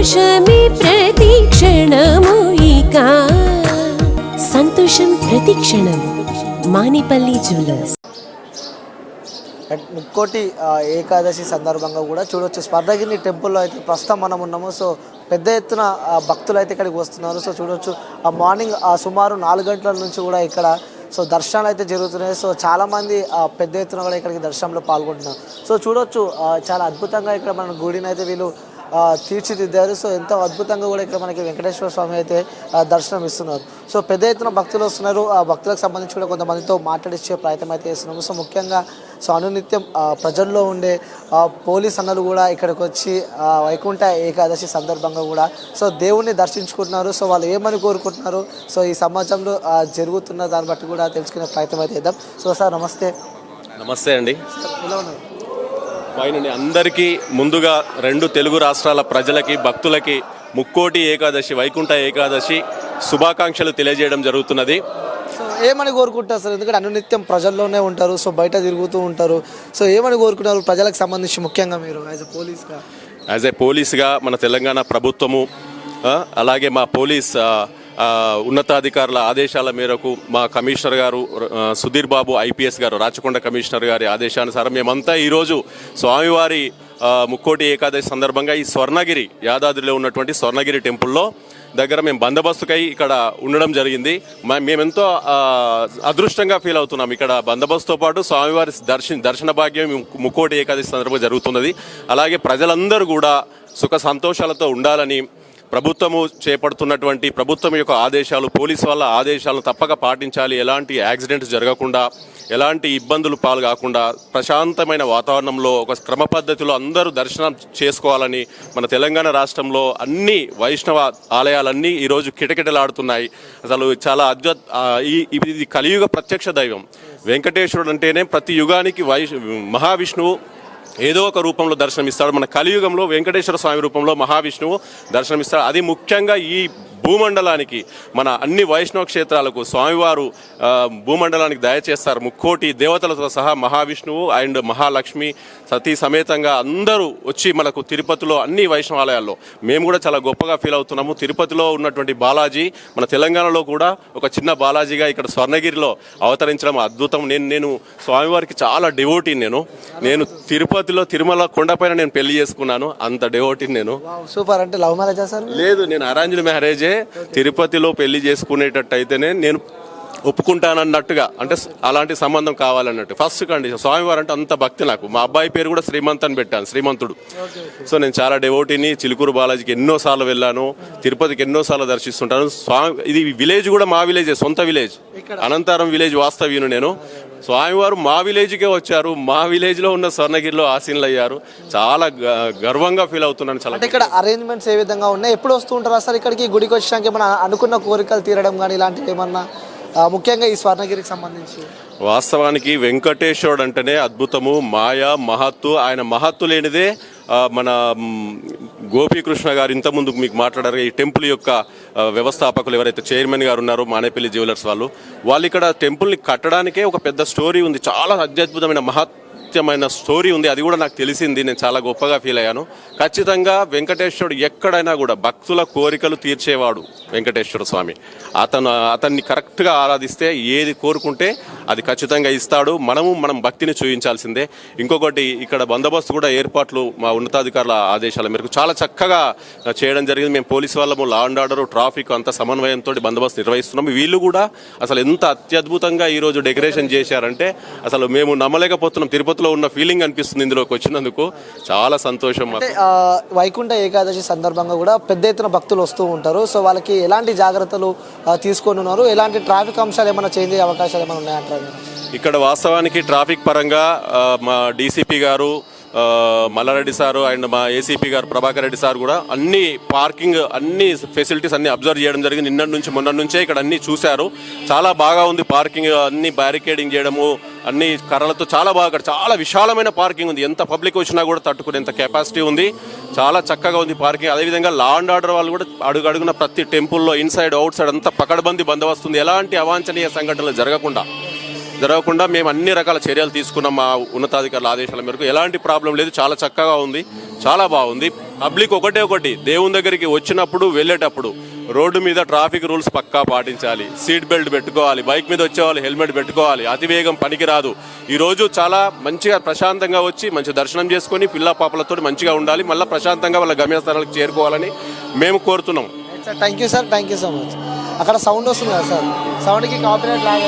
సంతోషమే ప్రతిక్షణము ఇక సంతోషం ప్రతిక్షణం మానిపల్లి జ్యువెలర్స్. ముక్కోటి ఏకాదశి సందర్భంగా కూడా చూడవచ్చు స్వర్ణగిరి టెంపుల్లో అయితే ప్రస్తుతం మనం ఉన్నాము. సో పెద్ద ఎత్తున భక్తులు అయితే ఇక్కడికి వస్తున్నారు. సో చూడవచ్చు మార్నింగ్ సుమారు 4 గంటల నుంచి కూడా ఇక్కడ సో దర్శనాలు అయితే జరుగుతున్నాయి. సో చాలామంది పెద్ద ఎత్తున కూడా ఇక్కడికి దర్శనంలో పాల్గొంటున్నారు. సో చూడవచ్చు చాలా అద్భుతంగా ఇక్కడ మన గుడిని అయితే వీళ్ళు తీర్చిదిద్దారు. సో ఎంతో అద్భుతంగా కూడా ఇక్కడ మనకి వెంకటేశ్వర స్వామి అయితే దర్శనం ఇస్తున్నారు. సో పెద్ద ఎత్తున భక్తులు వస్తున్నారు. ఆ భక్తులకు సంబంధించి కూడా కొంతమందితో మాట్లాడించే ప్రయత్నం అయితే చేస్తున్నాము. సో ముఖ్యంగా సో అనునిత్యం ప్రజల్లో ఉండే పోలీస్ అన్నలు కూడా ఇక్కడికి వచ్చి వైకుంఠ ఏకాదశి సందర్భంగా కూడా సో దేవుణ్ణి దర్శించుకుంటున్నారు. సో వాళ్ళు ఏమని కోరుకుంటున్నారు, సో ఈ సమాజంలో జరుగుతున్న దాన్ని బట్టి కూడా తెలుసుకునే ప్రయత్నం అయితే చేద్దాం. సో సార్ నమస్తే. నమస్తే అండి. ఫైన్ అండి. అందరికీ ముందుగా 2 తెలుగు రాష్ట్రాల ప్రజలకి భక్తులకి ముక్కోటి ఏకాదశి వైకుంఠ ఏకాదశి శుభాకాంక్షలు తెలియజేయడం జరుగుతున్నది. సో ఏమని కోరుకుంటారు సార్? ఎందుకంటే అనునిత్యం ప్రజల్లోనే ఉంటారు, సో బయట తిరుగుతూ ఉంటారు. సో ఏమని కోరుకుంటారు ప్రజలకు సంబంధించి ముఖ్యంగా మీరు యాజ్ ఏ పోలీస్గా మన తెలంగాణ ప్రభుత్వము అలాగే మా పోలీస్ ఉన్నతాధికారుల ఆదేశాల మేరకు మా కమిషనర్ గారు సుధీర్ బాబు ఐపీఎస్ గారు రాచకొండ కమిషనర్ గారి ఆదేశానుసారం మేమంతా ఈరోజు స్వామివారి ముక్కోటి ఏకాదశి సందర్భంగా ఈ స్వర్ణగిరి యాదాద్రిలో ఉన్నటువంటి స్వర్ణగిరి టెంపుల్లో దగ్గర మేము బందోబస్తుకై ఇక్కడ ఉండడం జరిగింది. మేమెంతో అదృష్టంగా ఫీల్ అవుతున్నాం. ఇక్కడ బందోబస్తుతో పాటు స్వామివారి దర్శన భాగ్యం ముక్కోటి ఏకాదశి సందర్భంగా జరుగుతున్నది. అలాగే ప్రజలందరూ కూడా సుఖ సంతోషాలతో ఉండాలని ప్రభుత్వము చేపడుతున్నటువంటి ప్రభుత్వం యొక్క ఆదేశాలు, పోలీసు వాళ్ళ ఆదేశాలను తప్పక పాటించాలి. ఎలాంటి యాక్సిడెంట్స్ జరగకుండా, ఎలాంటి ఇబ్బందులు పాలు కాకుండా ప్రశాంతమైన వాతావరణంలో ఒక క్రమ పద్ధతిలో అందరూ దర్శనం చేసుకోవాలని మన తెలంగాణ రాష్ట్రంలో అన్ని వైష్ణవ ఆలయాలన్నీ ఈరోజు కిటకిటలాడుతున్నాయి. అసలు చాలా ఇది కలియుగ ప్రత్యక్ష దైవం వెంకటేశ్వరుడు అంటేనే ప్రతి యుగానికి మహావిష్ణువు ఏదో ఒక రూపంలో దర్శనమిస్తాడు. మన కలియుగంలో వెంకటేశ్వర స్వామి రూపంలో మహావిష్ణువు దర్శనమిస్తాడు. అది ముఖ్యంగా ఈ భూమండలానికి, మన అన్ని వైష్ణవ క్షేత్రాలకు స్వామివారు భూమండలానికి దయచేస్తారు. ముక్కోటి దేవతలతో సహా మహావిష్ణువు అండ్ మహాలక్ష్మి సతీ సమేతంగా అందరూ వచ్చి మనకు తిరుపతిలో అన్ని వైష్ణవాలయాల్లో మేము కూడా చాలా గొప్పగా ఫీల్ అవుతున్నాము. తిరుపతిలో ఉన్నటువంటి బాలాజీ మన తెలంగాణలో కూడా ఒక చిన్న బాలాజీగా ఇక్కడ స్వర్ణగిరిలో అవతరించడం అద్భుతం. నేను స్వామివారికి చాలా డివోటీ. నేను తిరుపతిలో తిరుమల కొండపైన నేను పెళ్లి చేసుకున్నాను. అంత డివోటీ నేను. సూపర్. అంటే లవ్ మ్యారేజా సార్? లేదు, నేను అరేంజ్డ్ మ్యారేజే. తిరుపతిలో పెళ్లి చేసుకునేటట్టు అయితేనే నేను ఒప్పుకుంటానన్నట్టుగా, అంటే అలాంటి సంబంధం కావాలన్నట్టు ఫస్ట్ కండిషన్. స్వామివారు అంటే అంత భక్తి నాకు. మా అబ్బాయి పేరు కూడా శ్రీమంత్ అని పెట్టాను, శ్రీమంతుడు. సో నేను చాలా డెవోటీని. చిలుకూరు బాలాజీకి ఎన్నోసార్లు వెళ్ళాను, తిరుపతికి ఎన్నోసార్లు దర్శిస్తుంటాను. ఇది విలేజ్ కూడా మా విలేజే, సొంత విలేజ్, అనంతరం విలేజ్ వాస్తవ్యును నేను. స్వామివారు మా విలేజ్కే వచ్చారు, మా విలేజ్ లో ఉన్న స్వర్ణగిరిలో ఆసీనులు అయ్యారు. చాలా గర్వంగా ఫీల్ అవుతున్నాను. చాలా. అంటే ఇక్కడ అరేంజ్మెంట్స్ ఏ విధంగా ఉన్నాయి? ఎప్పుడు వస్తూ ఉంటారా సార్ ఇక్కడికి? గుడికి వచ్చాక ఏమన్నా అనుకున్న కోరికలు తీరడం కానీ ఇలాంటివి ఏమన్నా ముఖ్యంగా ఈ స్వర్ణగిరికి సంబంధించి? వాస్తవానికి వెంకటేశ్వరుడు అంటేనే అద్భుతము, మాయ, మహత్తు. ఆయన మహత్తు లేనిదే మన గోపీకృష్ణ గారు ఇంతకుముందు మీకు మాట్లాడారు. ఈ టెంపుల్ యొక్క వ్యవస్థాపకులు ఎవరైతే చైర్మన్ గారు ఉన్నారో మానేపల్లి జ్యువెలర్స్ వాళ్ళు ఇక్కడ టెంపుల్ని కట్టడానికే ఒక పెద్ద స్టోరీ ఉంది. చాలా అత్యద్భుతమైన మహత్యమైన స్టోరీ ఉంది. అది కూడా నాకు తెలిసింది. నేను చాలా గొప్పగా ఫీల్ అయ్యాను. ఖచ్చితంగా వెంకటేశ్వరుడు ఎక్కడైనా కూడా భక్తుల కోరికలు తీర్చేవాడు వెంకటేశ్వర స్వామి. అతన్ని కరెక్ట్గా ఆరాధిస్తే ఏది కోరుకుంటే అది ఖచ్చితంగా ఇస్తాడు. మనం భక్తిని చూపించాల్సిందే. ఇంకొకటి, ఇక్కడ బందోబస్తు కూడా ఏర్పాట్లు మా ఉన్నతాధికారుల ఆదేశాల మేరకు చాలా చక్కగా చేయడం జరిగింది. మేము పోలీసు వాళ్ళము లా అండ్ ఆర్డర్, ట్రాఫిక్ అంత సమన్వయంతో బందోబస్తు నిర్వహిస్తున్నాము. వీళ్ళు కూడా అసలు ఎంత అత్యద్భుతంగా ఈరోజు డెకరేషన్ చేశారంటే అసలు మేము నమ్మలేకపోతున్నాం. తిరుపతిలో ఉన్న ఫీలింగ్ అనిపిస్తుంది ఇందులోకి వచ్చినందుకు. చాలా సంతోషం. వైకుంఠ ఏకాదశి సందర్భంగా కూడా పెద్ద ఎత్తున భక్తులు వస్తూ ఉంటారు. సో వాళ్ళకి ఎలాంటి జాగ్రత్తలు తీసుకొని ఉన్నారు? ఎలాంటి ట్రాఫిక్ అంశాలు ఏమైనా చేంజ్ అయ్యే అవకాశాలు ఏమైనా ఉన్నాయంటారు? ఇక్కడ వాస్తవానికి ట్రాఫిక్ పరంగా మా డీసీపీ గారు మల్లారెడ్డి సారు అండ్ మా ఏసీపీ గారు ప్రభాకర్ రెడ్డి సార్ కూడా అన్ని పార్కింగ్ అన్ని ఫెసిలిటీస్ అన్ని అబ్జర్వ్ చేయడం జరిగింది. నిన్నటి నుంచి మొన్న నుంచే ఇక్కడ అన్ని చూశారు. చాలా బాగా ఉంది పార్కింగ్, అన్ని బ్యారికేడింగ్ చేయడము, అన్ని కర్రలతో చాలా బాగా, చాలా విశాలమైన పార్కింగ్ ఉంది. ఎంత పబ్లిక్ వచ్చినా కూడా తట్టుకునేంత కెపాసిటీ ఉంది. చాలా చక్కగా ఉంది పార్కింగ్. అదేవిధంగా లా అండ్ ఆర్డర్ వాళ్ళు కూడా అడుగున ప్రతి టెంపుల్లో ఇన్సైడ్ అవుట్ సైడ్ అంతా పకడ్బందీ బందోబస్తుంది. ఎలాంటి అవాంఛనీయ సంఘటనలు జరగకుండా మేము అన్ని రకాల చర్యలు తీసుకున్నాం. మా ఉన్నతాధికారుల ఆదేశాల మేరకు ఎలాంటి ప్రాబ్లం లేదు. చాలా చక్కగా ఉంది, చాలా బాగుంది. పబ్లిక్ ఒకటి దేవుని దగ్గరికి వచ్చినప్పుడు వెళ్ళేటప్పుడు రోడ్డు మీద ట్రాఫిక్ రూల్స్ పక్కా పాటించాలి, సీట్ బెల్ట్ పెట్టుకోవాలి, బైక్ మీద వచ్చేవాళ్ళు హెల్మెట్ పెట్టుకోవాలి, అతివేగం పనికిరాదు. ఈరోజు చాలా మంచిగా ప్రశాంతంగా వచ్చి మంచి దర్శనం చేసుకొని పిల్ల పాపలతో మంచిగా ఉండాలి, మళ్ళీ ప్రశాంతంగా వాళ్ళ గమ్యస్థానాలకు చేరుకోవాలని మేము కోరుతున్నాం. Sir thank you so much. అక్కడ సౌండ్ వస్తుంది కదా సార్, సౌండ్కి కాపీరైట్ లాగా